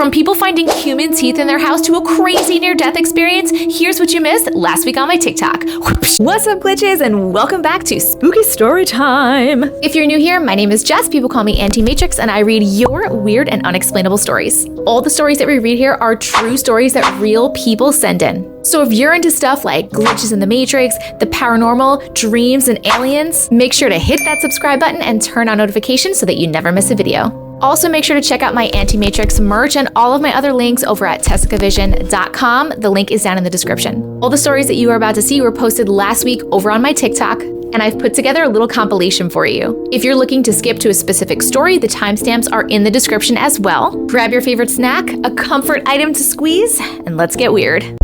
From people finding human teeth in their house to a crazy near-death experience, here's what you missed last week on my TikTok. What's up, glitches, and welcome back to Spooky Story Time. If you're new here, my name is Jess. People call me Auntie Matrix, and I read your weird and unexplainable stories. All the stories that we read here are true stories that real people send in. So if you're into stuff like glitches in the Matrix, the paranormal, dreams, and aliens, make sure to hit that subscribe button and turn on notifications so that you never miss a video. Also, make sure to check out my Auntie Matrix merch and all of my other links over at TcV&x.com. The link is down in the description. All the stories that you are about to see were posted last week over on my TikTok, and I've put together a little compilation for you. If you're looking to skip to a specific story, the timestamps are in the description as well. Grab your favorite snack, a comfort item to squeeze, and let's get weird.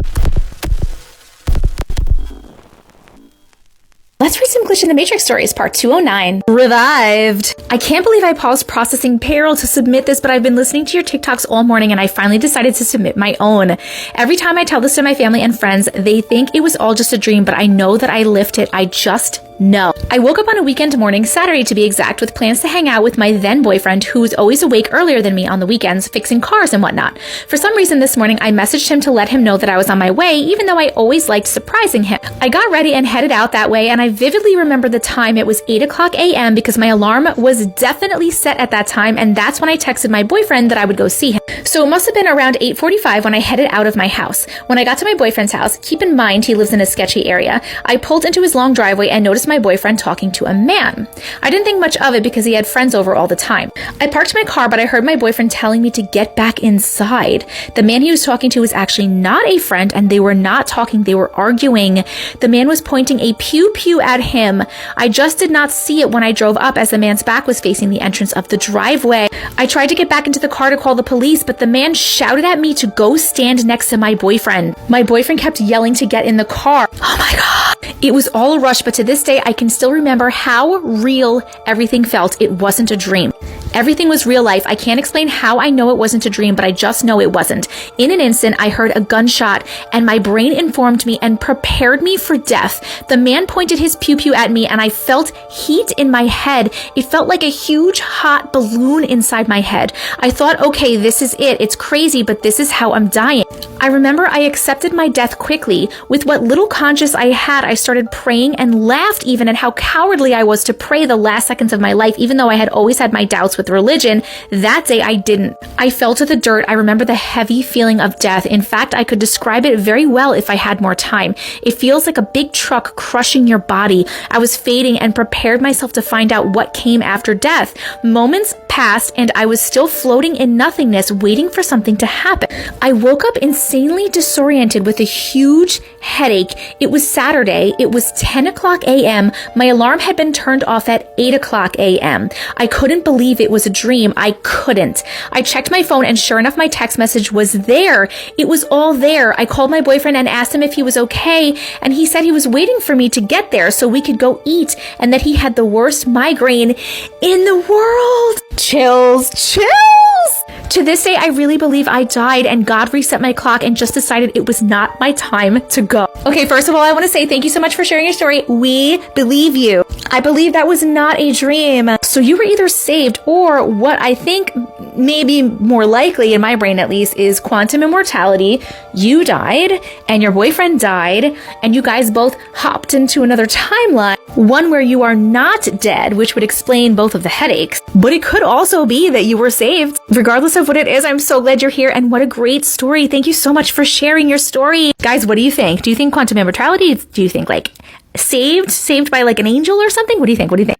Let's read some Glitch in the Matrix stories, part 209. Revived. I can't believe I paused processing payroll to submit this, but I've been listening to your TikToks all morning and I finally decided to submit my own. Every time I tell this to my family and friends, they think it was all just a dream, but I know that I lived it. I just know. I woke up on a weekend morning, Saturday to be exact, with plans to hang out with my then boyfriend, who was always awake earlier than me on the weekends, fixing cars and whatnot. For some reason this morning, I messaged him to let him know that I was on my way, even though I always liked surprising him. I got ready and headed out that way, and I vividly remember the time. It was 8:00 a.m. because my alarm was definitely set at that time, and that's when I texted my boyfriend that I would go see him. So it must have been around 8:45 when I headed out of my house. When I got to my boyfriend's house, keep in mind he lives in a sketchy area, I pulled into his long driveway and noticed my boyfriend talking to a man. I didn't think much of it because he had friends over all the time. I parked my car, but I heard my boyfriend telling me to get back inside. The man he was talking to was actually not a friend, and they were not talking, they were arguing. The man was pointing a pew-pew at him. I just did not see it when I drove up, as the man's back was facing the entrance of the driveway. I tried to get back into the car to call the police, but the man shouted at me to go stand next to my boyfriend. My boyfriend kept yelling to get in the car. Oh my God. It was all a rush, but to this day, I can still remember how real everything felt. It wasn't a dream. Everything was real life. I can't explain how I know it wasn't a dream, but I just know it wasn't. In an instant, I heard a gunshot, and my brain informed me and prepared me for death. The man pointed his pew-pew at me, and I felt heat in my head. It felt like a huge hot balloon inside my head. I thought, okay, this is it. It's crazy, but this is how I'm dying. I remember I accepted my death quickly. With what little conscience I had, I started praying and laughed even at how cowardly I was to pray the last seconds of my life, even though I had always had my doubts with religion. That day I didn't. I fell to the dirt. I remember the heavy feeling of death. In fact, I could describe it very well if I had more time. It feels like a big truck crushing your body. I was fading and prepared myself to find out what came after death. Moments passed and I was still floating in nothingness, waiting for something to happen. I woke up insanely disoriented with a huge headache. It was Saturday. It was 10:00 a.m. My alarm had been turned off at 8:00 a.m. I couldn't believe it was a dream. I couldn't. I checked my phone and sure enough, my text message was there. It was all there. I called my boyfriend and asked him if he was okay, and he said he was waiting for me to get there so we could go eat, and that he had the worst migraine in the world. Chills, chills. To this day, I really believe I died and God reset my clock and just decided it was not my time to go. Okay, first of all, I want to say thank you so much for sharing your story. We believe you. I believe that was not a dream. So you were either saved, or what I think maybe more likely, in my brain at least, is quantum immortality. You died and your boyfriend died and you guys both hopped into another timeline, one where you are not dead, which would explain both of the headaches. But it could also be that you were saved. Regardless of what it is, I'm so glad you're here, and what a great story. Thank you so much for sharing your story. Guys, what do you think? Do you think quantum immortality? Do you think like saved by like an angel or something? What do you think? What do you think?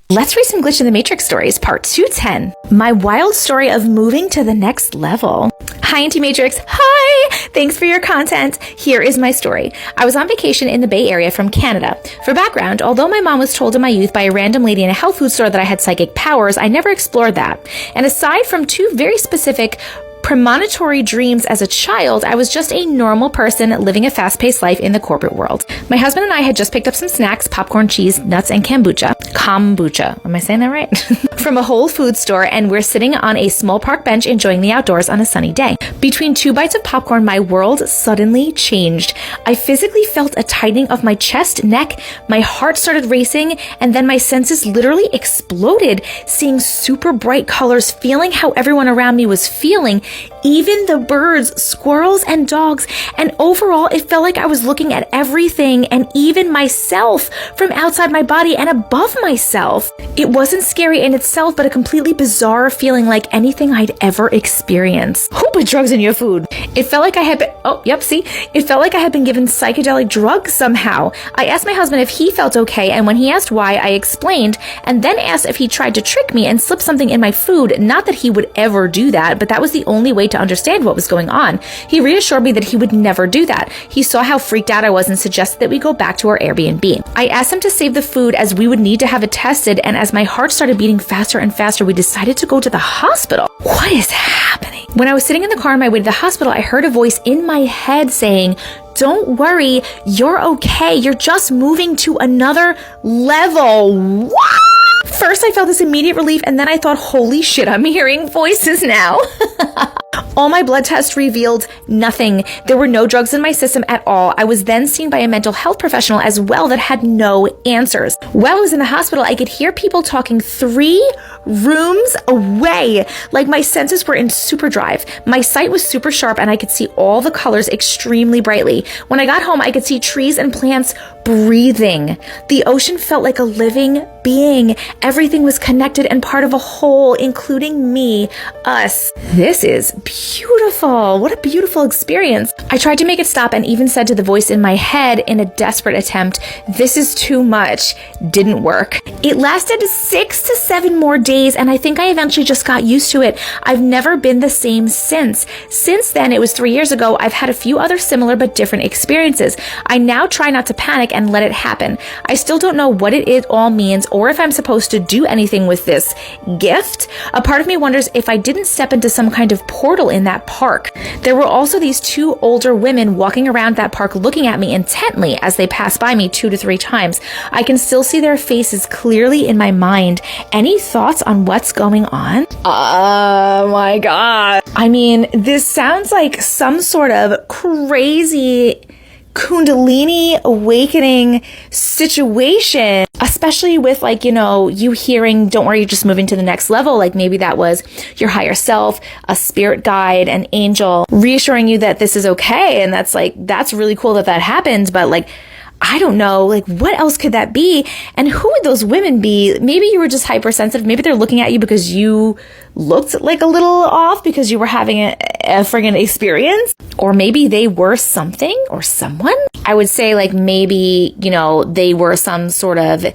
Let's read some Glitch in the Matrix stories, part 210. My wild story of moving to the next level. Hi, Auntie Matrix. Hi! Thanks for your content. Here is my story. I was on vacation in the Bay Area from Canada. For background, although my mom was told in my youth by a random lady in a health food store that I had psychic powers, I never explored that. And aside from two very specific premonitory dreams as a child, I was just a normal person living a fast-paced life in the corporate world. My husband and I had just picked up some snacks, popcorn, cheese, nuts, and kombucha. Kombucha. Am I saying that right? From a Whole Foods store, and we're sitting on a small park bench enjoying the outdoors on a sunny day. Between 2 bites of popcorn, my world suddenly changed. I physically felt a tightening of my chest, neck, my heart started racing, and then my senses literally exploded, seeing super bright colors, feeling how everyone around me was feeling, even the birds, squirrels, and dogs. And overall, it felt like I was looking at everything and even myself from outside my body and above myself. It wasn't scary in itself, but a completely bizarre feeling like anything I'd ever experienced. Who put drugs in your food? It felt like I had been, it felt like I had been given psychedelic drugs somehow. I asked my husband if he felt okay, and when he asked why, I explained, and then asked if he tried to trick me and slip something in my food. Not that he would ever do that, but that was the only way to understand what was going on. He reassured me that he would never do that. He saw how freaked out I was and suggested that we go back to our Airbnb. I asked him to save the food as we would need to have it tested, and as my heart started beating faster and faster, we decided to go to the hospital. What is happening? When I was sitting in the car on my way to the hospital, I heard a voice in my head saying, "Don't worry, you're okay. You're just moving to another level." What? First, I felt this immediate relief, and then I thought, holy shit, I'm hearing voices now. All my blood tests revealed nothing. There were no drugs in my system at all. I was then seen by a mental health professional as well that had no answers. While I was in the hospital, I could hear people talking 3 rooms away. Like my senses were in super drive. My sight was super sharp and I could see all the colors extremely brightly. When I got home, I could see trees and plants breathing. The ocean felt like a living being. Everything was connected and part of a whole, including me, us. This is beautiful. What a beautiful experience. I tried to make it stop and even said to the voice in my head in a desperate attempt, "This is too much." Didn't work. It lasted 6 to 7 more days, and I think I eventually just got used to it. I've never been the same since. Since then, it was 3 years ago, I've had a few other similar but different experiences. I now try not to panic and let it happen. I still don't know what it all means or if I'm supposed to do anything with this gift. A part of me wonders if I didn't step into some kind of portal in that park. There were also these 2 older women walking around that park looking at me intently as they passed by me 2 to 3 times. I can still see their faces clearly in my mind. Any thoughts on what's going on? Oh my God. I mean, this sounds like some sort of crazy Kundalini awakening situation, especially with like, you hearing, "Don't worry, you're just moving to the next level." Like maybe that was your higher self, a spirit guide, an angel reassuring you that this is okay. And that's really cool that happened. But like, I don't know, like what else could that be? And who would those women be? Maybe you were just hypersensitive. Maybe they're looking at you because you looked like a little off because you were having a friggin' experience. Or maybe they were something or someone. I would say like maybe, they were some sort of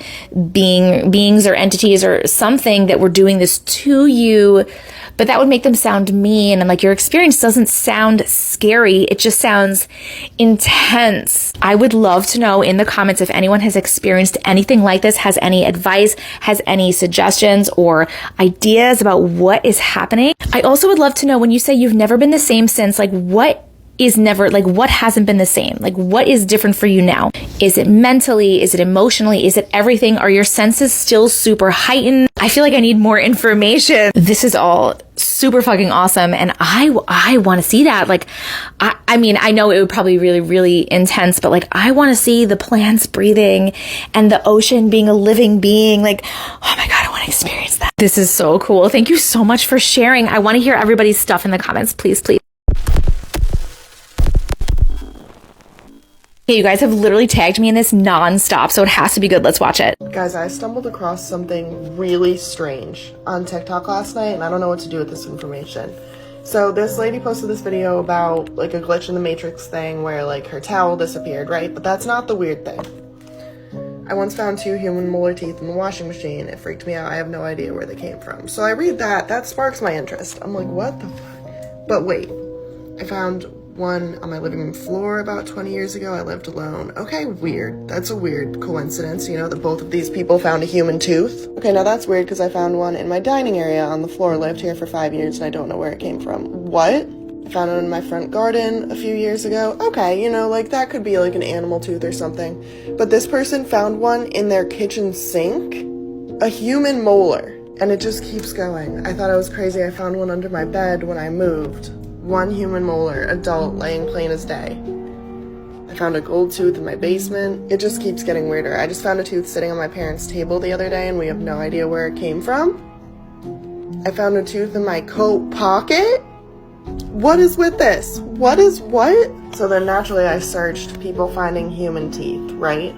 beings or entities or something that were doing this to you, but that would make them sound mean. And like your experience doesn't sound scary. It just sounds intense. I would love to know in the comments if anyone has experienced anything like this, has any advice, has any suggestions or ideas about what is happening. I also would love to know when you say you've never been the same since, like what hasn't been the same? Like what is different for you now? Is it mentally? Is it emotionally? Is it everything? Are your senses still super heightened? I feel like I need more information. This is all super fucking awesome. And I want to see that. Like, I mean, I know it would probably be really, really intense, but like, I want to see the plants breathing and the ocean being a living being. Like, oh my God, I want to experience that. This is so cool. Thank you so much for sharing. I want to hear everybody's stuff in the comments. Please, please. Okay, you guys have literally tagged me in this non-stop, so it has to be good. Let's watch it. Guys, I stumbled across something really strange on TikTok last night, and I don't know what to do with this information. So this lady posted this video about like a glitch in the Matrix thing where like her towel disappeared, right? But that's not the weird thing. I once found 2 human molar teeth in the washing machine. It freaked me out. I have no idea where they came from. So I read that sparks my interest. I'm like, what the fuck? But wait, I found one on my living room floor about 20 years ago. I lived alone. Okay, weird. That's a weird coincidence, you know, that both of these people found a human tooth. Okay, now that's weird because I found one in my dining area on the floor. Lived here for 5 years and I don't know where it came from. What? I found it in my front garden a few years ago. Okay, you know, like that could be like an animal tooth or something. But this person found one in their kitchen sink. A human molar. And it just keeps going. I thought I was crazy. I found one under my bed when I moved. One human molar, adult, laying plain as day. I found a gold tooth in my basement. It just keeps getting weirder. I just found a tooth sitting on my parents' table the other day and we have no idea where it came from. I found a tooth in my coat pocket. What is with this? What is what? So then naturally I searched people finding human teeth, right?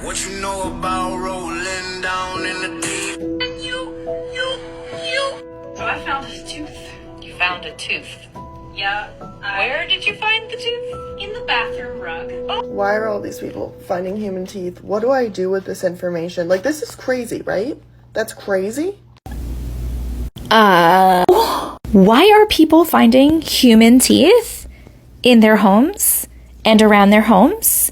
What you know about rolling down in the deep? So I found a tooth. You found a tooth? Yeah. Where did you find the tooth? In the bathroom rug. Oh. Why are all these people finding human teeth? What do I do with this information? Like, this is crazy, right? That's crazy? Why are people finding human teeth in their homes and around their homes?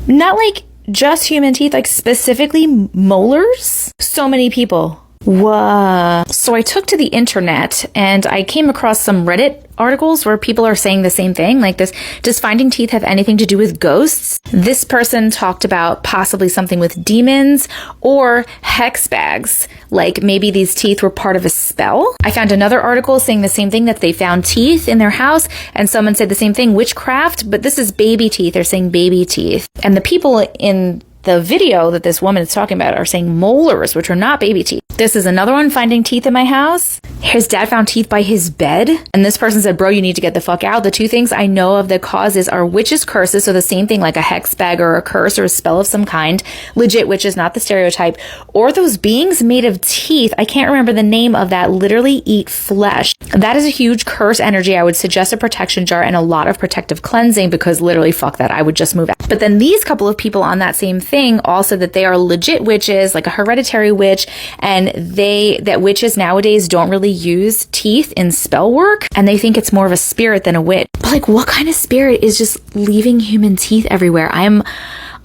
Not like just human teeth, like specifically molars? So many people. What? So I took to the internet and I came across some Reddit articles where people are saying the same thing, like this. Does finding teeth have anything to do with ghosts? This person talked about possibly something with demons or hex bags, like maybe these teeth were part of a spell. I found another article saying the same thing, that they found teeth in their house, and someone said the same thing, witchcraft, but this is baby teeth. They're saying baby teeth. And the people in the video that this woman is talking about are saying molars, which are not baby teeth. This is another one finding teeth in my house. His dad found teeth by his bed. And this person said, bro, you need to get the fuck out. The two things I know of that causes are witches' curses. So the same thing, like a hex bag or a curse or a spell of some kind. Legit witches, not the stereotype. Or those beings made of teeth. I can't remember the name of that. Literally eat flesh. That is a huge curse energy. I would suggest a protection jar and a lot of protective cleansing, because literally fuck that. I would just move out. But then these couple of people on that same thing all said that they are legit witches, like a hereditary witch, and that witches nowadays don't really use teeth in spell work, and they think it's more of a spirit than a witch. But like, what kind of spirit is just leaving human teeth everywhere? I am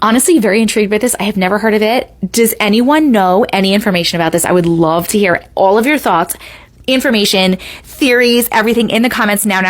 honestly very intrigued by this. I have never heard of it. Does anyone know any information about this? I would love to hear all of your thoughts, information, theories, everything in the comments now.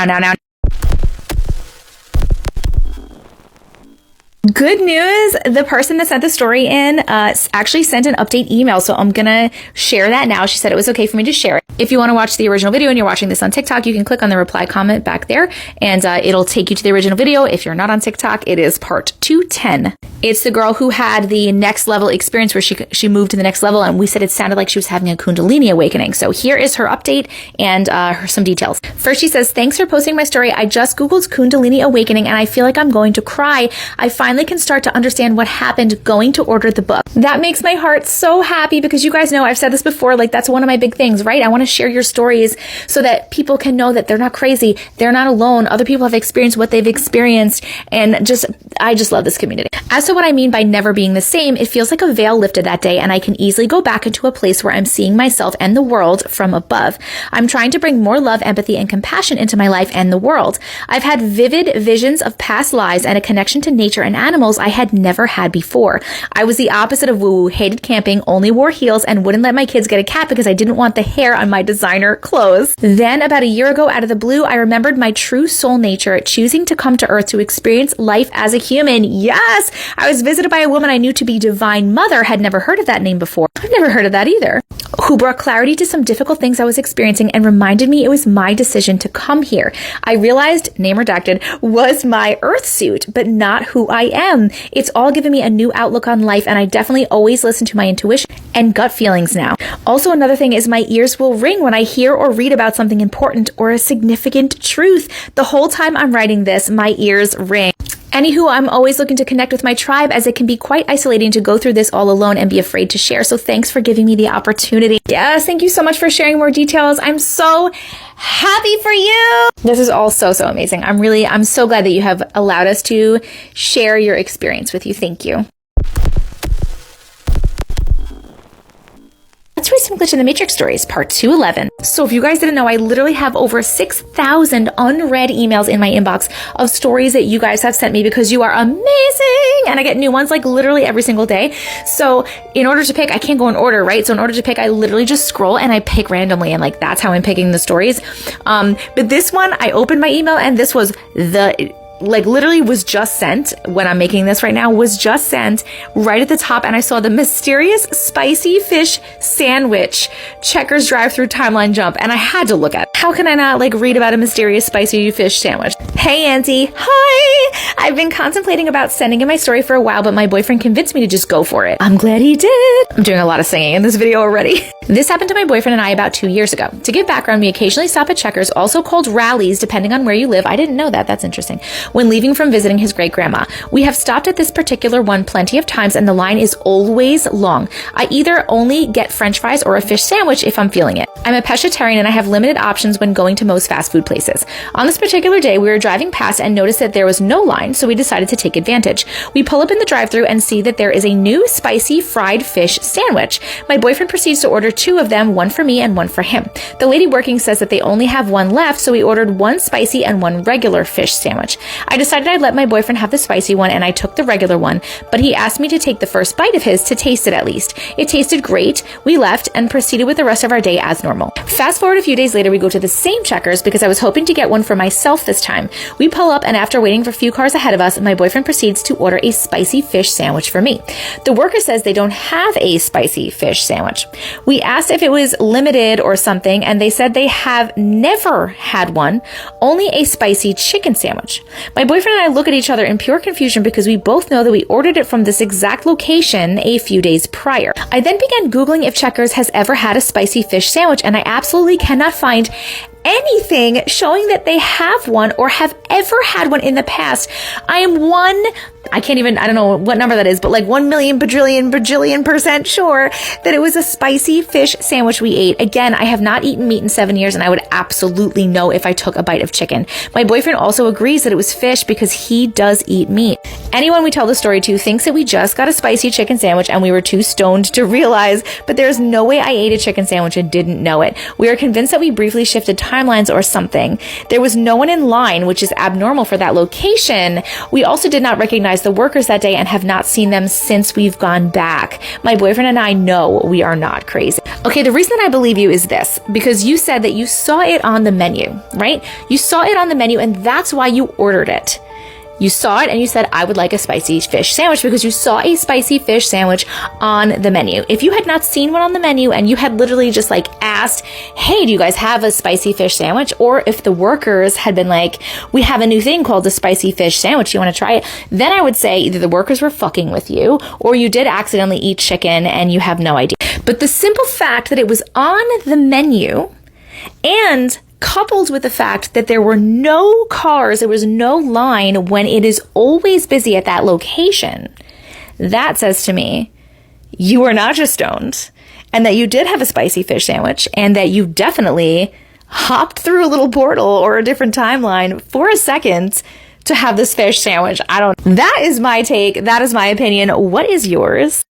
Good news, the person that sent the story in actually sent an update email, so I'm gonna share that now. She said it was okay for me to share it. If you want to watch the original video and you're watching this on TikTok, you can click on the reply comment back there, and it'll take you to the original video. If you're not on TikTok, it is part 210. It's the girl who had the next level experience where she moved to the next level, and we said it sounded like she was having a Kundalini awakening. So here is her update and some details. First, she says, thanks for posting my story. I just Googled Kundalini awakening and I feel like I'm going to cry. I finally can start to understand what happened going to order the book. That makes my heart so happy, because you guys know I've said this before, like that's one of my big things, right? I want to share your stories so that people can know that they're not crazy, they're not alone, other people have experienced what they've experienced, and I just love this community. As to what I mean by never being the same, it feels like a veil lifted that day and I can easily go back into a place where I'm seeing myself and the world from above. I'm trying to bring more love, empathy, and compassion into my life and the world. I've had vivid visions of past lives and a connection to nature and animals I had never had before. I was the opposite of woo-woo, hated camping, only wore heels, and wouldn't let my kids get a cat because I didn't want the hair on my designer clothes. Then, about a year ago, out of the blue, I remembered my true soul nature, choosing to come to Earth to experience life as a human. Yes! I was visited by a woman I knew to be Divine Mother, had never heard of that name before. I've never heard of that either. Who brought clarity to some difficult things I was experiencing and reminded me it was my decision to come here. I realized, name redacted, was my Earth suit, but not who I am. It's all given me a new outlook on life, and I definitely always listen to my intuition and gut feelings now. Also, another thing is my ears will ring when I hear or read about something important or a significant truth. The whole time I'm writing this, my ears ring. Anywho, I'm always looking to connect with my tribe, as it can be quite isolating to go through this all alone and be afraid to share. So thanks for giving me the opportunity. Yes, thank you so much for sharing more details. I'm so happy for you. This is all so amazing. I'm so glad that you have allowed us to share your experience with you. Thank you. Let's read some Glitch in the Matrix stories, part 211. So if you guys didn't know, I literally have over 6,000 unread emails in my inbox of stories that you guys have sent me because you are amazing. And I get new ones like literally every single day. So in order to pick, I can't go in order, right? So in order to pick, I literally just scroll and I pick randomly. And like, that's how I'm picking the stories. But this one, I opened my email and this was literally was just sent when I'm making this right now, was just sent right at the top. And I saw the mysterious spicy fish sandwich Checkers drive-through timeline jump. And I had to look at it. How can I not read about a mysterious spicy fish sandwich? Hey, Auntie. Hi. I've been contemplating about sending in my story for a while, but my boyfriend convinced me to just go for it. I'm glad he did. I'm doing a lot of singing in this video already. This happened to my boyfriend and I about 2 years ago. To give background, we occasionally stop at Checkers, also called rallies, depending on where you live. I didn't know that. That's interesting. When leaving from visiting his great-grandma. We have stopped at this particular one plenty of times and the line is always long. I either only get french fries or a fish sandwich if I'm feeling it. I'm a pescatarian and I have limited options when going to most fast food places. On this particular day, we were driving past and noticed that there was no line, so we decided to take advantage. We pull up in the drive-thru and see that there is a new spicy fried fish sandwich. My boyfriend proceeds to order 2 of them, one for me and one for him. The lady working says that they only have one left, so we ordered 1 spicy and 1 regular fish sandwich. I decided I'd let my boyfriend have the spicy one and I took the regular one, but he asked me to take the first bite of his to taste it at least. It tasted great. We left and proceeded with the rest of our day as normal. Fast forward a few days later, we go to the same Checkers because I was hoping to get one for myself this time. We pull up and after waiting for a few cars ahead of us, my boyfriend proceeds to order a spicy fish sandwich for me. The worker says they don't have a spicy fish sandwich. We asked if it was limited or something and they said they have never had one, only a spicy chicken sandwich. My boyfriend and I look at each other in pure confusion because we both know that we ordered it from this exact location a few days prior. I then began Googling if Checkers has ever had a spicy fish sandwich and I absolutely cannot find anything showing that they have one or have ever had one in the past. I don't know what number that is, but like 1,000,000 bajillion% sure that it was a spicy fish sandwich we ate. Again, I have not eaten meat in 7 years and I would absolutely know if I took a bite of chicken. My boyfriend also agrees that it was fish because he does eat meat. Anyone we tell the story to thinks that we just got a spicy chicken sandwich and we were too stoned to realize, but there's no way I ate a chicken sandwich and didn't know it. We are convinced that we briefly shifted timelines or something. There was no one in line, which is abnormal for that location. We also did not recognize the workers that day and have not seen them since we've gone back. My boyfriend and I know we are not crazy. Okay, the reason that I believe you is this, because you said that you saw it on the menu, right? You saw it on the menu and that's why you ordered it. You saw it and you said, I would like a spicy fish sandwich because you saw a spicy fish sandwich on the menu. If you had not seen one on the menu and you had literally just asked, hey, do you guys have a spicy fish sandwich? Or if the workers had been like, we have a new thing called the spicy fish sandwich, you want to try it? Then I would say either the workers were fucking with you or you did accidentally eat chicken and you have no idea. But the simple fact that it was on the menu and coupled with the fact that there were no cars, there was no line when it is always busy at that location, that says to me, you were not just stoned and that you did have a spicy fish sandwich and that you definitely hopped through a little portal or a different timeline for a second to have this fish sandwich. That is my take. That is my opinion. What is yours?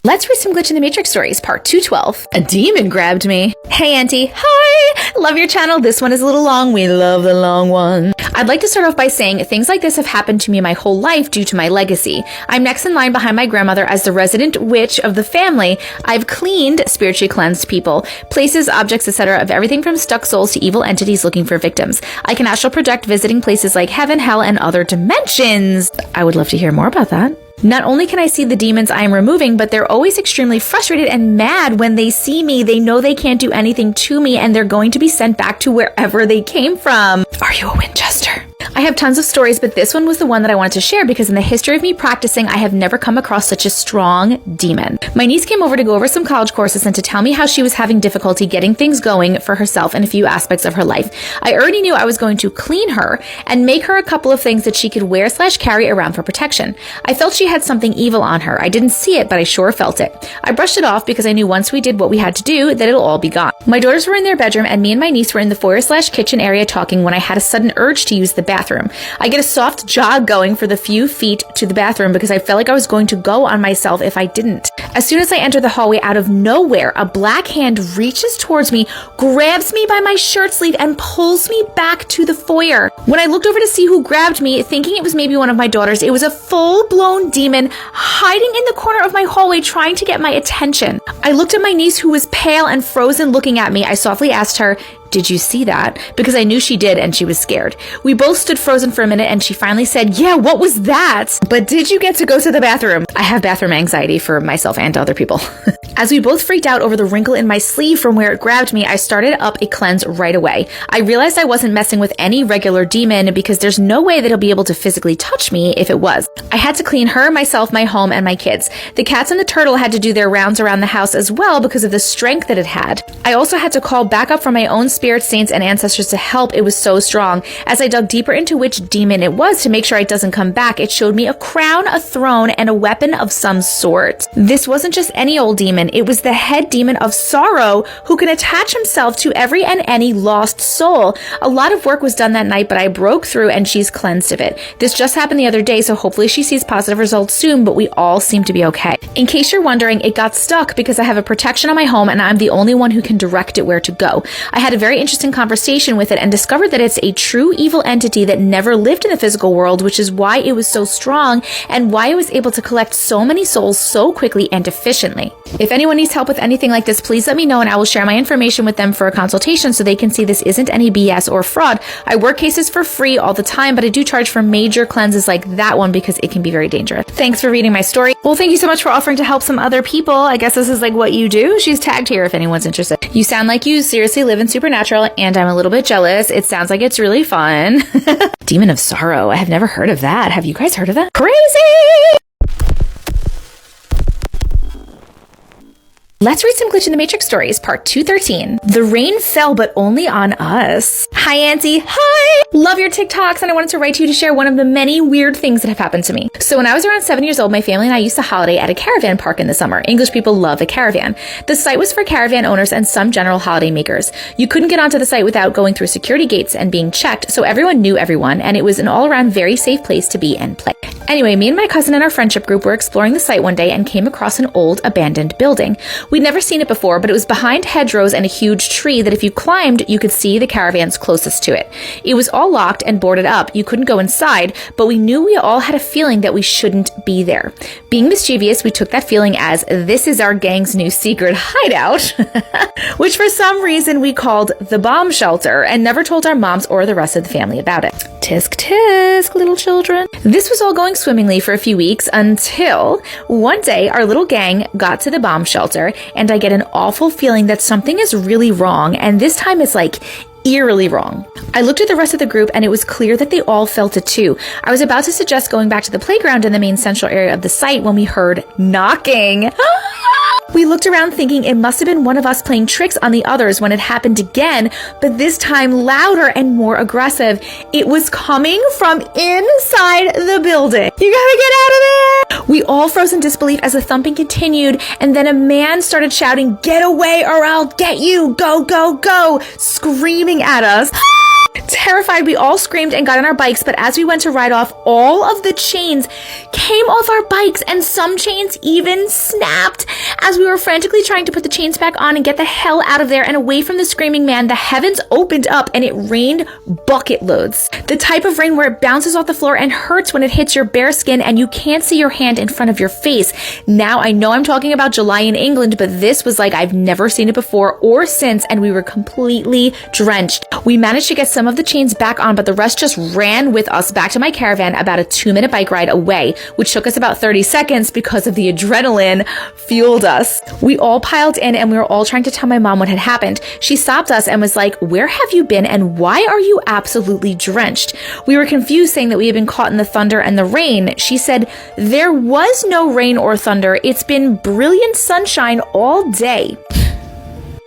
Let's read some Glitch in the Matrix stories, part 212. A demon grabbed me. Hey, Auntie. Hi. Love your channel. This one is a little long. We love the long one. I'd like to start off by saying things like this have happened to me my whole life due to my legacy. I'm next in line behind my grandmother as the resident witch of the family. I've cleaned, spiritually cleansed people, places, objects, etc. of everything from stuck souls to evil entities looking for victims. I can astral project visiting places like heaven, hell, and other dimensions. I would love to hear more about that. Not only can I see the demons I am removing, but they're always extremely frustrated and mad when they see me. They know they can't do anything to me and they're going to be sent back to wherever they came from. Are you a Winchester? I have tons of stories, but this one was the one that I wanted to share because in the history of me practicing, I have never come across such a strong demon. My niece came over to go over some college courses and to tell me how she was having difficulty getting things going for herself in a few aspects of her life. I already knew I was going to clean her and make her a couple of things that she could wear/carry around for protection. I felt she had something evil on her. I didn't see it, but I sure felt it. I brushed it off because I knew once we did what we had to do, that it'll all be gone. My daughters were in their bedroom and me and my niece were in the foyer/kitchen area talking when I had a sudden urge to use the bathroom. I get a soft jog going for the few feet to the bathroom because I felt like I was going to go on myself if I didn't. As soon as I enter the hallway, out of nowhere, a black hand reaches towards me, grabs me by my shirt sleeve, and pulls me back to the foyer. When I looked over to see who grabbed me, thinking it was maybe one of my daughters, it was a full-blown demon hiding in the corner of my hallway trying to get my attention. I looked at my niece, who was pale and frozen, looking at me. I softly asked her, "Did you see that?" Because I knew she did and she was scared. We both stood frozen for a minute and she finally said, "Yeah, what was that? But did you get to go to the bathroom?" I have bathroom anxiety for myself and other people. As we both freaked out over the wrinkle in my sleeve from where it grabbed me, I started up a cleanse right away. I realized I wasn't messing with any regular demon because there's no way that he'll be able to physically touch me if it was. I had to clean her, myself, my home, and my kids. The cats and the turtle had to do their rounds around the house as well because of the strength that it had. I also had to call backup from my own spirits, saints, and ancestors to help. It was so strong. As I dug deeper into which demon it was to make sure it doesn't come back, it showed me a crown, a throne, and a weapon of some sort. This wasn't just any old demon. It was the head demon of sorrow who can attach himself to every and any lost soul. A lot of work was done that night, but I broke through and she's cleansed of it. This just happened the other day, so hopefully she sees positive results soon, but we all seem to be okay. In case you're wondering, it got stuck because I have a protection on my home and I'm the only one who can direct it where to go. I had a very interesting conversation with it and discovered that it's a true evil entity that never lived in the physical world, which is why it was so strong and why it was able to collect so many souls so quickly and efficiently. If anyone needs help with anything like this, please let me know and I will share my information with them for a consultation so they can see this isn't any BS or fraud. I work cases for free all the time, but I do charge for major cleanses like that one because it can be very dangerous. Thanks for reading my story. Well, thank you so much for offering to help some other people. I guess this is like what you do. She's tagged here if anyone's interested. You sound like you seriously live in Supernatural and I'm a little bit jealous. It sounds like it's really fun. Demon of Sorrow. I have never heard of that. Have you guys heard of that? Crazy! Let's read some Glitch in the Matrix stories, part 213. The rain fell, but only on us. Hi, Auntie. Hi! Love your TikToks, and I wanted to write to you to share one of the many weird things that have happened to me. So when I was around 7 years old, my family and I used to holiday at a caravan park in the summer. English people love a caravan. The site was for caravan owners and some general holiday makers. You couldn't get onto the site without going through security gates and being checked, so everyone knew everyone, and it was an all-around very safe place to be and play. Anyway, me and my cousin and our friendship group were exploring the site one day and came across an old abandoned building. We'd never seen it before, but it was behind hedgerows and a huge tree that if you climbed, you could see the caravans closest to it. It was all locked and boarded up. You couldn't go inside, but we knew we all had a feeling that we shouldn't be there. Being mischievous, we took that feeling as this is our gang's new secret hideout, which for some reason we called the bomb shelter and never told our moms or the rest of the family about it. Tisk tisk, little children. This was all going swimmingly for a few weeks until one day our little gang got to the bomb shelter and I get an awful feeling that something is really wrong, and this time it's like eerily wrong. I looked at the rest of the group and it was clear that they all felt it too. I was about to suggest going back to the playground in the main central area of the site when we heard knocking. We looked around thinking it must have been one of us playing tricks on the others when it happened again, but this time louder and more aggressive. It was coming from inside the building. You gotta get out of there! We all froze in disbelief as the thumping continued, and then a man started shouting, "Get away or I'll get you! Go, go, go!" screaming at us. Terrified, we all screamed and got on our bikes, but as we went to ride off, all of the chains came off our bikes and some chains even snapped. As we were frantically trying to put the chains back on and get the hell out of there and away from the screaming man, the heavens opened up and it rained bucket loads. The type of rain where it bounces off the floor and hurts when it hits your bare skin and you can't see your hand in front of your face. Now, I know I'm talking about July in England, but this was like I've never seen it before or since, and we were completely drenched. We managed to get some of the chains back on, but the rest just ran with us back to my caravan about a 2-minute bike ride away, which took us about 30 seconds because of the adrenaline fueled us. We all piled in and we were all trying to tell my mom what had happened. She stopped us and was like, "Where have you been and why are you absolutely drenched?" We were confused, saying that we had been caught in the thunder and the rain. She said, "There was no rain or thunder. It's been brilliant sunshine all day."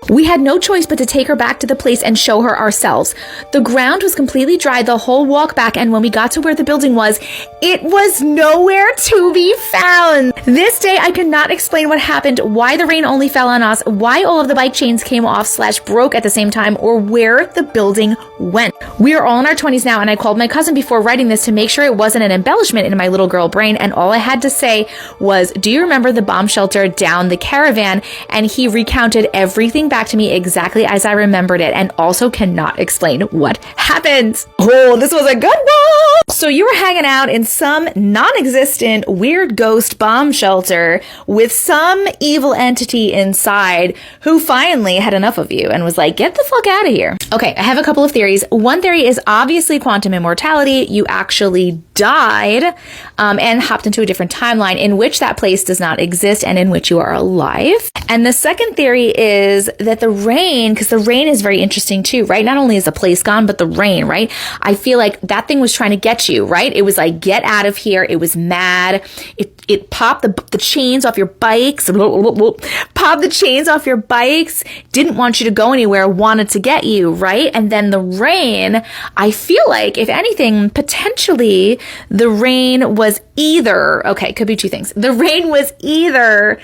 We had no choice but to take her back to the place and show her ourselves. The ground was completely dry the whole walk back, and when we got to where the building was, it was nowhere to be found. This day, I could not explain what happened, why the rain only fell on us, why all of the bike chains came off / broke at the same time, or where the building went. We are all in our 20s now, and I called my cousin before writing this to make sure it wasn't an embellishment in my little girl brain, and all I had to say was, do you remember the bomb shelter down the caravan? And he recounted everything back to me exactly as I remembered it, and also cannot explain what happened. Oh, this was a good one! So you were hanging out in some non-existent weird ghost bomb shelter with some evil entity inside who finally had enough of you and was like, get the fuck out of here. Okay, I have a couple of theories. One theory is obviously quantum immortality. You actually died and hopped into a different timeline in which that place does not exist and in which you are alive. And the second theory is that the rain, because the rain is very interesting too, right? Not only is the place gone, but the rain, right? I feel like that thing was trying to get you, right? It was like, get out of here. It was mad. It popped the chains off your bikes, popped the chains off your bikes, didn't want you to go anywhere, wanted to get you, right? And then the rain, I feel like, if anything, potentially the rain was either, okay, could be two things. The rain was either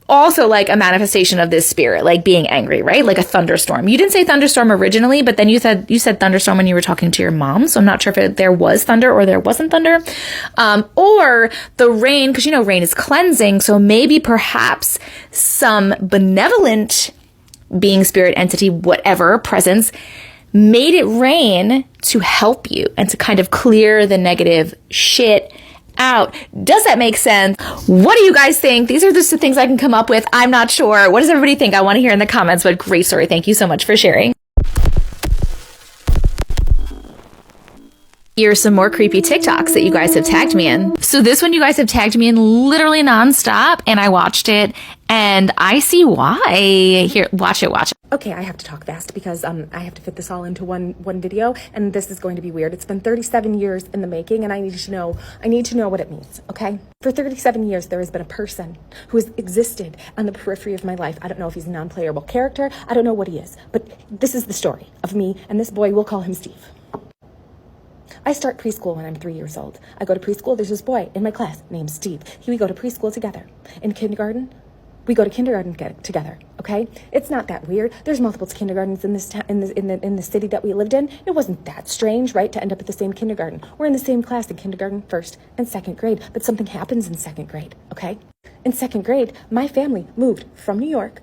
also like a manifestation of this spirit, like being angry, right? Like a thunderstorm. You didn't say thunderstorm originally, but then you said thunderstorm when you were talking to your mom. So I'm not sure if there was thunder or there wasn't thunder. Or the rain, because you know, rain is cleansing. So maybe perhaps some benevolent being, spirit, entity, whatever, presence made it rain to help you and to kind of clear the negative shit out. Does that make sense? What do you guys think? These are just the things I can come up with. I'm not sure. What does everybody think? I want to hear in the comments, but great story. Thank you so much for sharing. Here's some more creepy TikToks that you guys have tagged me in. So this one you guys have tagged me in literally nonstop, and I watched it and I see why. Here, watch it. Okay, I have to talk fast because I have to fit this all into one video, and this is going to be weird. It's been 37 years in the making, and I need to know what it means, okay? For 37 years, there has been a person who has existed on the periphery of my life. I don't know if he's a non-playable character. I don't know what he is, but this is the story of me and this boy. We'll call him Steve. I start preschool when I'm 3 years old. I go to preschool. There's this boy in my class named Steve. We go to preschool together. In kindergarten, we go to kindergarten together. Okay, it's not that weird. There's multiple kindergartens in this in the city that we lived in. It wasn't that strange, right, to end up at the same kindergarten. We're in the same class in kindergarten, 1st and 2nd grade. But something happens in 2nd grade. Okay, in 2nd grade, my family moved from New York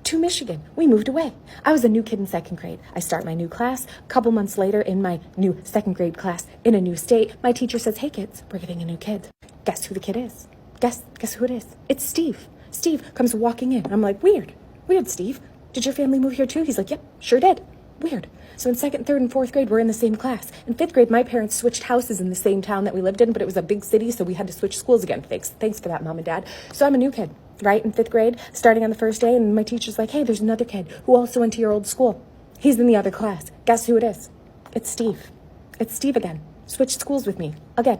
to Michigan. We moved away. I was a new kid in 2nd grade. I start my new class. A couple months later, in my new 2nd grade class in a new state, my teacher says, "Hey kids, we're getting a new kid." Guess who the kid is? Guess who it is? It's Steve. Steve comes walking in. I'm like, weird, Steve. Did your family move here too? He's like, yep, sure did. Weird. So in 2nd, 3rd, and 4th grade, we're in the same class. In 5th grade, my parents switched houses in the same town that we lived in, but it was a big city, so we had to switch schools again. Thanks for that, Mom and Dad. So I'm a new kid, right, in 5th grade, starting on the first day, and my teacher's like, hey, there's another kid who also went to your old school. He's in the other class. Guess who it is? It's Steve. It's Steve again. Switched schools with me again.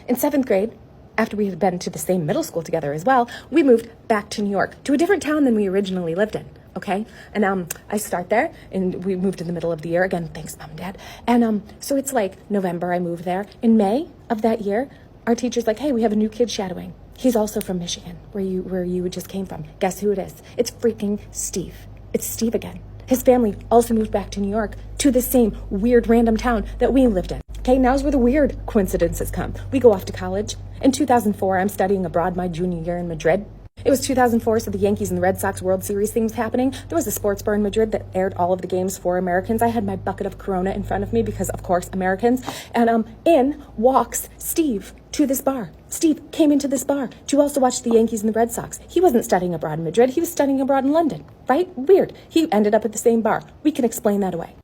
In 7th grade, after we had been to the same middle school together as well, we moved back to New York, to a different town than we originally lived in, okay? And I start there, and we moved in the middle of the year. Again, thanks, Mom and Dad. And so it's like November, I moved there. In May of that year, our teacher's like, hey, we have a new kid shadowing. He's also from Michigan, where you just came from. Guess who it is? It's freaking Steve. It's Steve again. His family also moved back to New York, to the same weird random town that we lived in. Okay, now's where the weird coincidences come. We go off to college. In 2004, I'm studying abroad my junior year in Madrid. It was 2004, so the Yankees and the Red Sox World Series thing was happening. There was a sports bar in Madrid that aired all of the games for Americans. I had my bucket of Corona in front of me because, of course, Americans. And in walks Steve to this bar. Steve came into this bar to also watch the Yankees and the Red Sox. He wasn't studying abroad in Madrid. He was studying abroad in London, right? Weird. He ended up at the same bar. We can explain that away.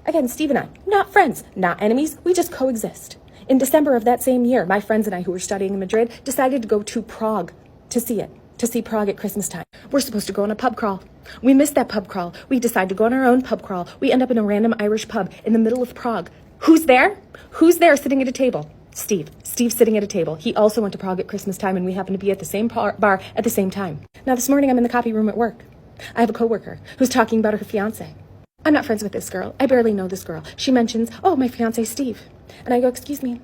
Again, Steve and I, not friends, not enemies. We just coexist. In December of that same year, my friends and I who were studying in Madrid decided to go to Prague to see Prague at Christmas time. We're supposed to go on a pub crawl. We missed that pub crawl. We decide to go on our own pub crawl. We end up in a random Irish pub in the middle of Prague. Who's there? Who's there sitting at a table? Steve. Steve's sitting at a table. He also went to Prague at Christmas time, and we happen to be at the same bar at the same time. Now, this morning, I'm in the copy room at work. I have a coworker who's talking about her fiance. I'm not friends with this girl. I barely know this girl. She mentions, oh, my fiance's Steve. And I go, excuse me,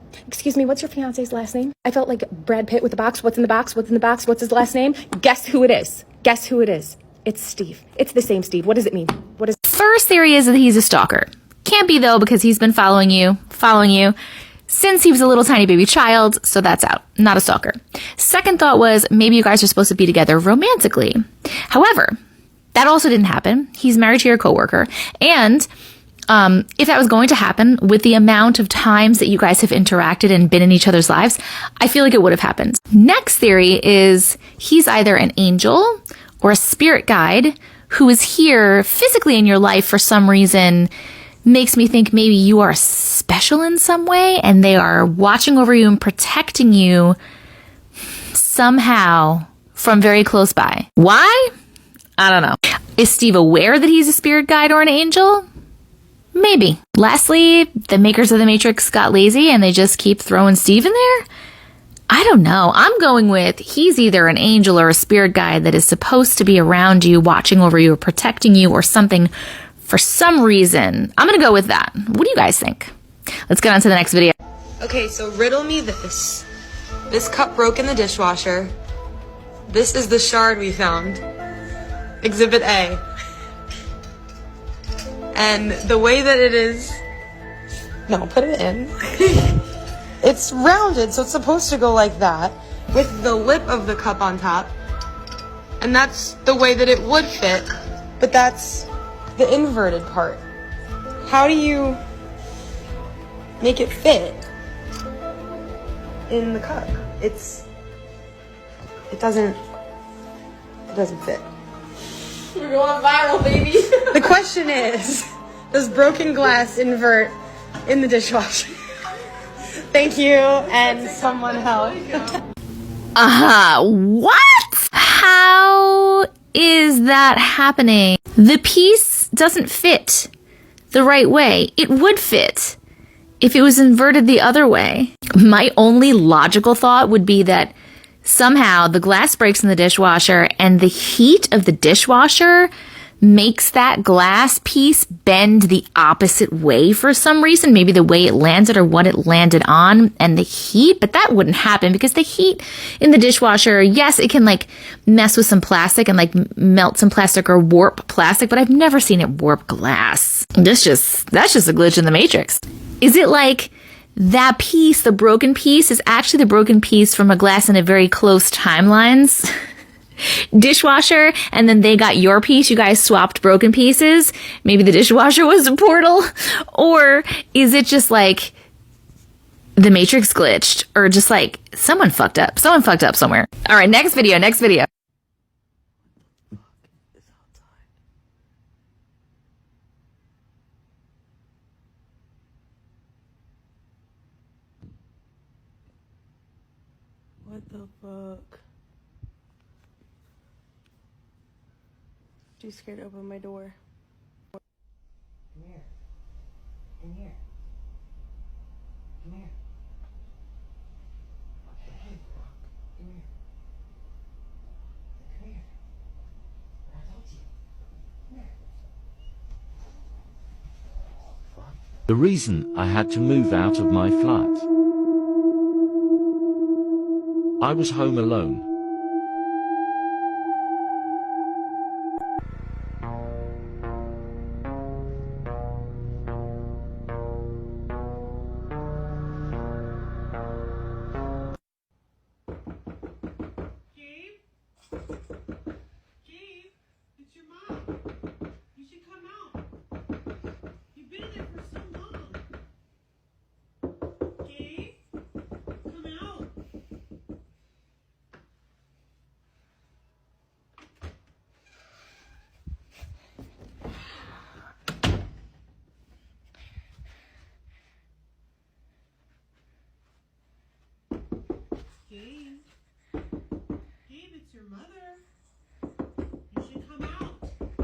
what's your fiance's last name? I felt like Brad Pitt with the box. What's in the box? What's in the box? What's his last name? Guess who it is? Guess who it is? It's Steve. It's the same Steve. What does it mean? What is... First theory is that he's a stalker. Can't be though, because he's been following you since he was a little tiny baby child, so that's out. Not a stalker. Second thought was maybe you guys are supposed to be together romantically. However, that also didn't happen. He's married to your coworker. And if that was going to happen, with the amount of times that you guys have interacted and been in each other's lives, I feel like it would have happened. Next theory is he's either an angel or a spirit guide who is here physically in your life for some reason. Makes me think maybe you are special in some way and they are watching over you and protecting you somehow from very close by. Why? I don't know. Is Steve aware that he's a spirit guide or an angel? Maybe. Lastly, the makers of the Matrix got lazy and they just keep throwing Steve in there? I don't know. I'm going with he's either an angel or a spirit guide that is supposed to be around you, watching over you or protecting you or something for some reason. I'm going to go with that. What do you guys think? Let's get on to the next video. Okay, so riddle me this. This cup broke in the dishwasher. This is the shard we found. Exhibit A. And the way that it is... No, put it in. It's rounded, so it's supposed to go like that, with the lip of the cup on top. And that's the way that it would fit, but that's the inverted part. How do you make it fit in the cup? It doesn't fit. We're going viral, baby. The question is, does broken glass invert in the dishwasher? Thank you, and someone help. What? How is that happening? The piece doesn't fit the right way. It would fit if it was inverted the other way. My only logical thought would be that somehow the glass breaks in the dishwasher and the heat of the dishwasher makes that glass piece bend the opposite way for some reason. Maybe the way it landed or what it landed on and the heat, but that wouldn't happen because the heat in the dishwasher, yes, it can like mess with some plastic and like melt some plastic or warp plastic, but I've never seen it warp glass. That's just a glitch in the Matrix. Is it like that piece, the broken piece, is actually the broken piece from a glass in a very close timelines dishwasher, and then they got your piece, you guys swapped broken pieces, maybe the dishwasher was a portal? Or is it just like the Matrix glitched, or just like someone fucked up somewhere? All right, next video. What the fuck? Too scared to open my door. Come here. Come here. Come here. Hey, come here. Come here. What I told you. Come here. The reason I had to move out of my flat. I was home alone.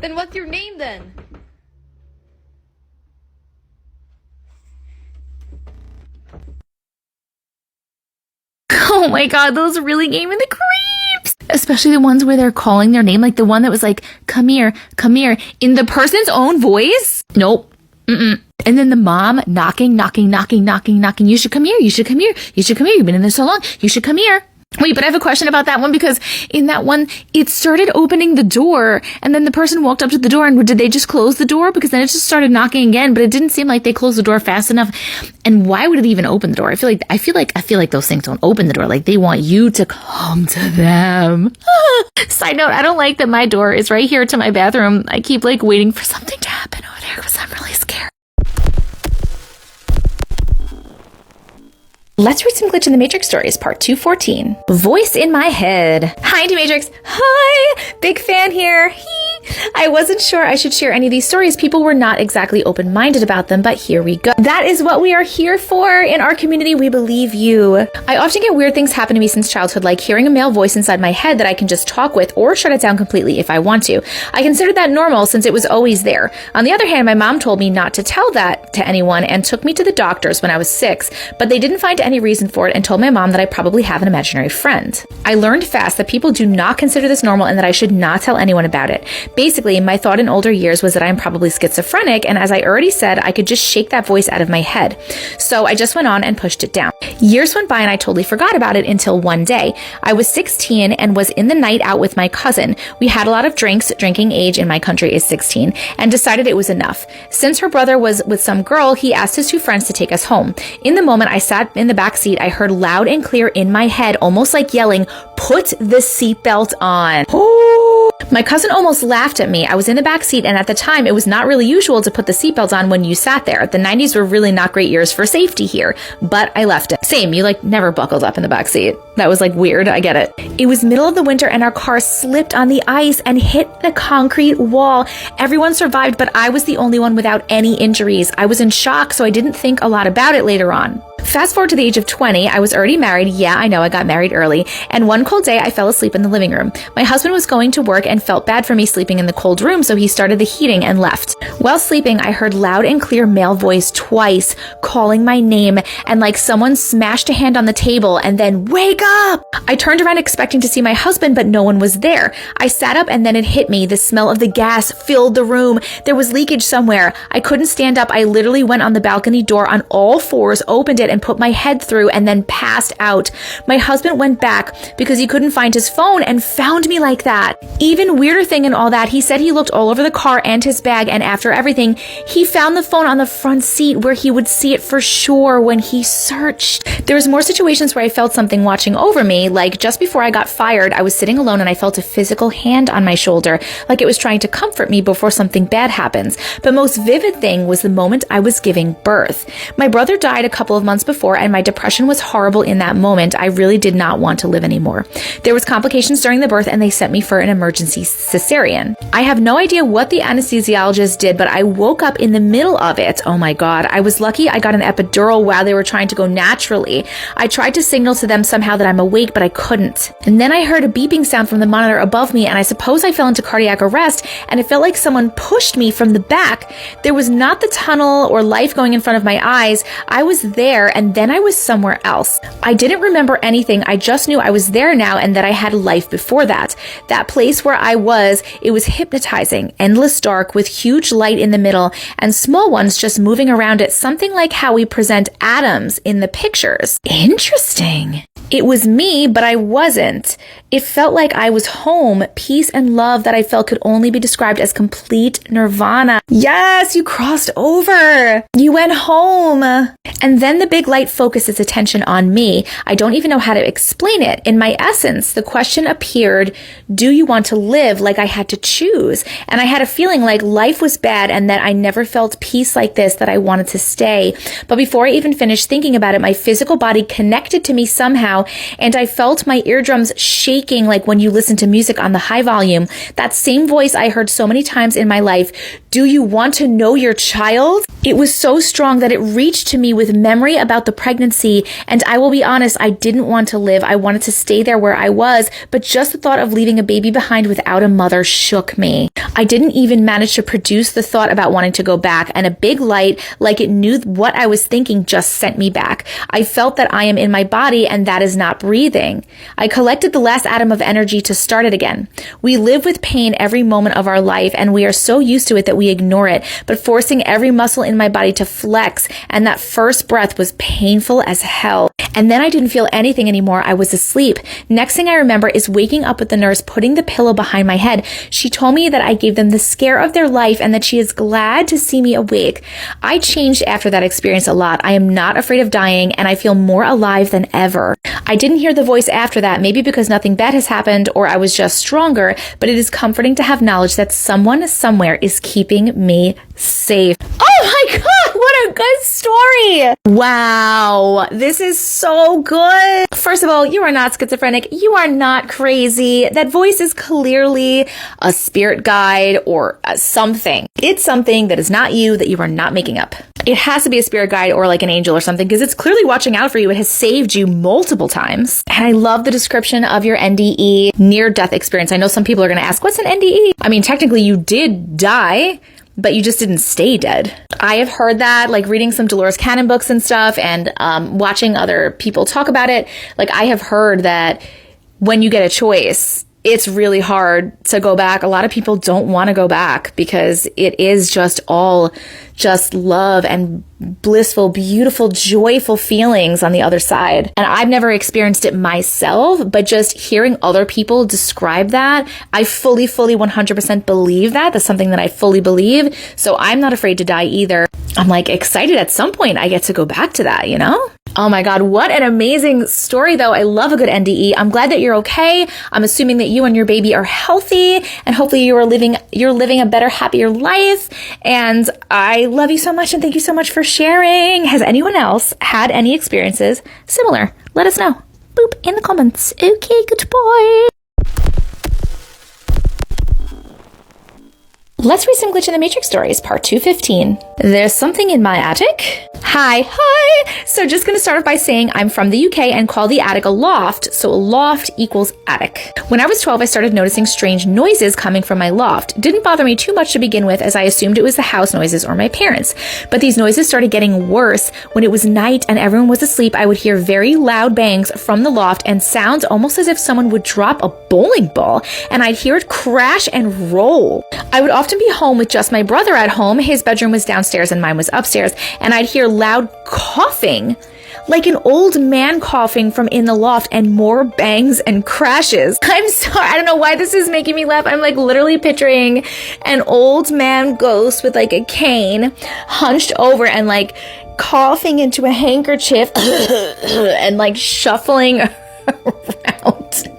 Then what's your name then? Oh my god, those really gave me the creeps. especially the ones where they're calling their name, like the one that was like, come here, in the person's own voice. Nope. Mm-mm. And then the mom knocking. You should come here. You've been in there so long. You should come here. Wait, but I have a question about that one, because in that one, it started opening the door, and then the person walked up to the door, and did they just close the door? Because then it just started knocking again, but it didn't seem like they closed the door fast enough. And why would it even open the door? I feel like those things don't open the door. Like they want you to come to them. Side note, I don't like that my door is right here to my bathroom. I keep like waiting for something to happen over there because I'm really scared. Let's read some Glitch in the Matrix stories, part 214. Voice in my head. Hi, Auntie Matrix. Hi! Big fan here. I wasn't sure I should share any of these stories. People were not exactly open-minded about them, but here we go. That is what we are here for. In our community, we believe you. I often get weird things happen to me since childhood, like hearing a male voice inside my head that I can just talk with or shut it down completely if I want to. I considered that normal since it was always there. On the other hand, my mom told me not to tell that to anyone and took me to the doctors when I was 6, but they didn't find any reason for it and told my mom that I probably have an imaginary friend. I learned fast that people do not consider this normal and that I should not tell anyone about it. Basically, my thought in older years was that I'm probably schizophrenic, and as I already said, I could just shake that voice out of my head. So I just went on and pushed it down. Years went by and I totally forgot about it until one day. I was 16 and was in the night out with my cousin. We had a lot of drinks, drinking age in my country is 16, and decided it was enough. Since her brother was with some girl, he asked his 2 friends to take us home. In the moment I sat in the back seat, I heard loud and clear in my head, almost like yelling, "Put the seatbelt on." Oh! My cousin almost laughed at me. I was in the back seat, and at the time, it was not really usual to put the seatbelt on when you sat there. The 90s were really not great years for safety here, but I left it. Same, you like never buckled up in the back seat. That was like weird, I get it. It was middle of the winter and our car slipped on the ice and hit the concrete wall. Everyone survived, but I was the only one without any injuries. I was in shock, so I didn't think a lot about it later on. Fast forward to the age of 20, I was already married. Yeah, I know, I got married early. And one cold day, I fell asleep in the living room. My husband was going to work and felt bad for me sleeping in the cold room, so he started the heating and left. While sleeping, I heard loud and clear male voice twice calling my name, and like someone smashed a hand on the table and then, "Wake up!" I turned around expecting to see my husband, but no one was there. I sat up and then it hit me. The smell of the gas filled the room. There was leakage somewhere. I couldn't stand up. I literally went on the balcony door on all fours, opened it, and put my head through and then passed out. My husband went back because he couldn't find his phone and found me like that. Even weirder thing in all that, he said he looked all over the car and his bag, and after everything, he found the phone on the front seat where he would see it for sure when he searched. There was more situations where I felt something watching over me, like just before I got fired, I was sitting alone and I felt a physical hand on my shoulder, like it was trying to comfort me before something bad happens. But most vivid thing was the moment I was giving birth. My brother died a couple of months before, and my depression was horrible in that moment. I really did not want to live anymore. There was complications during the birth and they sent me for an emergency cesarean. I have no idea what the anesthesiologist did, but I woke up in the middle of it. Oh my God. I was lucky I got an epidural while they were trying to go naturally. I tried to signal to them somehow that I'm awake, but I couldn't. And then I heard a beeping sound from the monitor above me, and I suppose I fell into cardiac arrest, and it felt like someone pushed me from the back. There was not the tunnel or life going in front of my eyes. I was there, and then I was somewhere else. I didn't remember anything. I just knew I was there now and that I had a life before that. That place where I was, it was hypnotizing, endless dark with huge light in the middle and small ones just moving around it, something like how we present atoms in the pictures. Interesting. It was me, but I wasn't. It felt like I was home, peace and love that I felt could only be described as complete nirvana. Yes, you crossed over. You went home. And then the big light focused its attention on me. I don't even know how to explain it. In my essence, the question appeared, do you want to live? Like I had to choose. And I had a feeling like life was bad and that I never felt peace like this, that I wanted to stay. But before I even finished thinking about it, my physical body connected to me somehow, and I felt my eardrums shaking like when you listen to music on the high volume. That same voice I heard so many times in my life, do you want to know your child? It was so strong that it reached to me with memory about the pregnancy, and I will be honest, I didn't want to live. I wanted to stay there where I was, but just the thought of leaving a baby behind without a mother shook me. I didn't even manage to produce the thought about wanting to go back, and a big light, like it knew what I was thinking, just sent me back. I felt that I am in my body, and that is is not breathing. I collected the last atom of energy to start it again. We live with pain every moment of our life, and we are so used to it that we ignore it, but forcing every muscle in my body to flex, and that first breath was painful as hell. And then I didn't feel anything anymore. I was asleep. Next thing I remember is waking up with the nurse putting the pillow behind my head. She told me that I gave them the scare of their life and that she is glad to see me awake. I changed after that experience a lot. I am not afraid of dying, and I feel more alive than ever. I didn't hear the voice after that, maybe because nothing bad has happened or I was just stronger, but it is comforting to have knowledge that someone somewhere is keeping me safe. Oh my God, what a good story. Wow, this is so good. First of all, you are not schizophrenic. You are not crazy. That voice is clearly a spirit guide or something. It's something that is not you, that you are not making up. It has to be a spirit guide or like an angel or something, because it's clearly watching out for you. It has saved you multiple times. And I love the description of your NDE, near-death experience. I know some people are going to ask, what's an NDE? I mean, technically you did die, but you just didn't stay dead. I have heard that, like reading some Dolores Cannon books and stuff, and watching other people talk about it. Like, I have heard that when you get a choice, it's really hard to go back. A lot of people don't want to go back because it is just all just love and blissful, beautiful, joyful feelings on the other side. And I've never experienced it myself, but just hearing other people describe that, I fully 100% believe that. That's something that I fully believe. So I'm not afraid to die either. I'm like excited at some point I get to go back to that, you know? Oh my God, what an amazing story though. I love a good NDE. I'm glad that you're okay. I'm assuming that you and your baby are healthy, and hopefully you're living a better, happier life. And I love you so much, and thank you so much for sharing. Has anyone else had any experiences similar? Let us know. Boop in the comments. Okay, goodbye. Let's read some Glitch in the Matrix stories, part 215. There's something in my attic. Hi. So just going to start off by saying I'm from the UK and call the attic a loft, so a loft equals attic. When I was 12, I started noticing strange noises coming from my loft. Didn't bother me too much to begin with, as I assumed it was the house noises or my parents. But these noises started getting worse. When it was night and everyone was asleep, I would hear very loud bangs from the loft and sounds almost as if someone would drop a bowling ball, and I'd hear it crash and roll. I would often be home with just my brother at home. His bedroom was downstairs and mine was upstairs, and I'd hear loud coughing, like an old man coughing from in the loft, and more bangs and crashes. I'm sorry, I don't know why this is making me laugh. I'm like literally picturing an old man ghost with like a cane hunched over and like coughing into a handkerchief and like shuffling around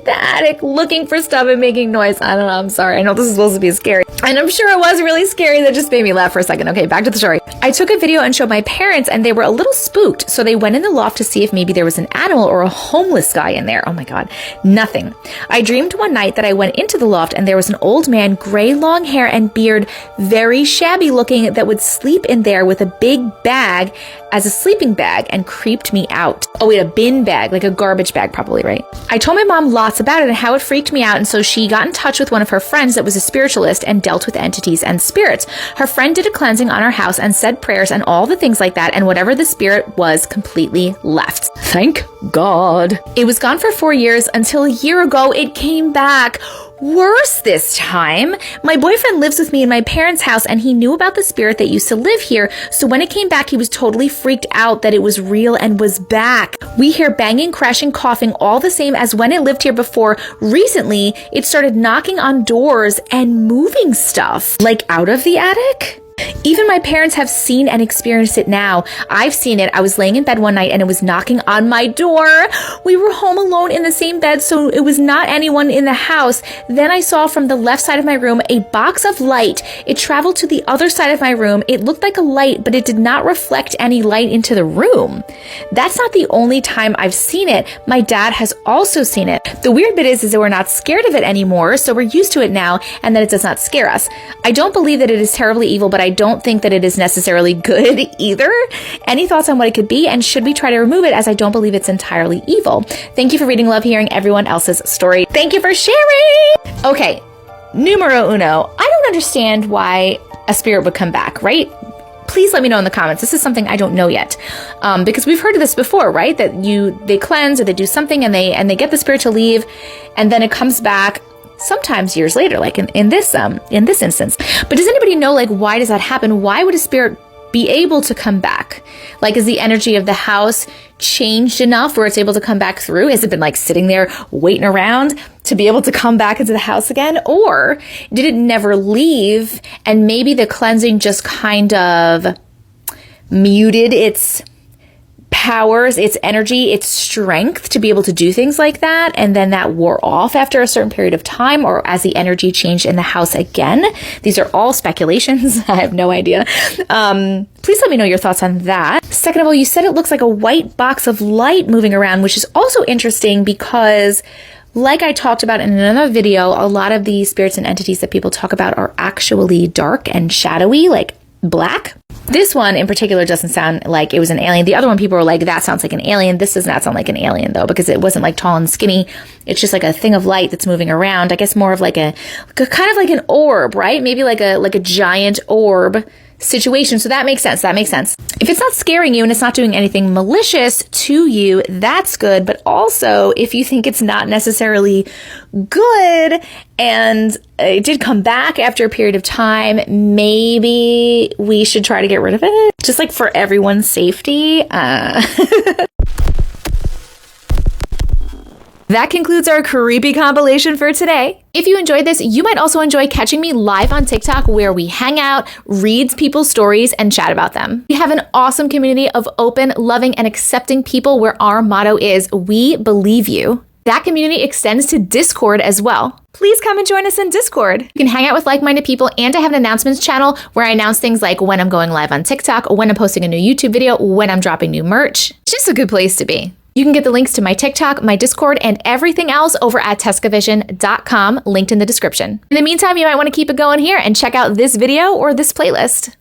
the attic looking for stuff and making noise. I don't know, I'm sorry. I know this is supposed to be scary, and I'm sure it was really scary. That just made me laugh for a second. Okay, back to the story. I took a video and showed my parents, and they were a little spooked, so they went in the loft to see if maybe there was an animal or a homeless guy in there. Oh my God, nothing. I dreamed one night that I went into the loft and there was an old man, gray long hair and beard, very shabby looking, that would sleep in there with a big bag as a sleeping bag, and creeped me out. Oh wait, a bin bag, like a garbage bag probably, right? I told my mom lots about it and how it freaked me out, and so she got in touch with one of her friends that was a spiritualist and dealt with entities and spirits. Her friend did a cleansing on our house and said prayers and all the things like that, and whatever the spirit was completely left. Thank God. It was gone for 4 years until a year ago it came back. Worse this time. My boyfriend lives with me in my parents' house, and he knew about the spirit that used to live here, so when it came back he was totally freaked out that it was real and was back. We hear banging, crashing, coughing all the same as when it lived here before. Recently, it started knocking on doors and moving stuff, like out of the attic. Even my parents have seen and experienced it now. I've seen it. I was laying in bed one night and it was knocking on my door. We were home alone in the same bed, so it was not anyone in the house. Then I saw from the left side of my room a box of light. It traveled to the other side of my room. It looked like a light, but it did not reflect any light into the room. That's not the only time I've seen it. My dad has also seen it. The weird bit is that we're not scared of it anymore, so we're used to it now, and that it does not scare us. I don't believe that it is terribly evil, but I don't think that it is necessarily good either. Any thoughts on what it could be, and should we try to remove it, as I don't believe it's entirely evil? Thank you for reading. Love hearing everyone else's story. Thank you for sharing. Okay, numero uno. I don't understand why a spirit would come back, right? Please let me know in the comments. This is something I don't know yet, because we've heard of this before, right? That they cleanse or they do something and they get the spirit to leave, and then it comes back sometimes years later, like in this instance. But does anybody know, like, why does that happen? Why would a spirit be able to come back? Like, is the energy of the house changed enough where it's able to come back through? Has it been like sitting there waiting around to be able to come back into the house again? Or did it never leave and maybe the cleansing just kind of muted its powers, its energy, its strength to be able to do things like that, and then that wore off after a certain period of time, or as the energy changed in the house again? These are all speculations. I have no idea. Please let me know your thoughts on that. Second of all, you said it looks like a white box of light moving around, which is also interesting because, like I talked about in another video, a lot of the spirits and entities that people talk about are actually dark and shadowy, like black. This one in particular doesn't sound like it was an alien. The other one, people were like, that sounds like an alien. This does not sound like an alien though, because it wasn't like tall and skinny. It's just like a thing of light that's moving around. I guess more of like a kind of like an orb, right? Maybe like a giant orb situation. So that makes sense. That makes sense. If it's not scaring you and it's not doing anything malicious to you, that's good. But also, if you think it's not necessarily good and it did come back after a period of time, maybe we should try to get rid of it. Just like for everyone's safety. That concludes our creepy compilation for today. If you enjoyed this, you might also enjoy catching me live on TikTok, where we hang out, read people's stories, and chat about them. We have an awesome community of open, loving, and accepting people where our motto is, we believe you. That community extends to Discord as well. Please come and join us in Discord. You can hang out with like-minded people, and I have an announcements channel where I announce things like when I'm going live on TikTok, when I'm posting a new YouTube video, when I'm dropping new merch. It's just a good place to be. You can get the links to my TikTok, my Discord, and everything else over at TescaVision.com, linked in the description. In the meantime, you might want to keep it going here and check out this video or this playlist.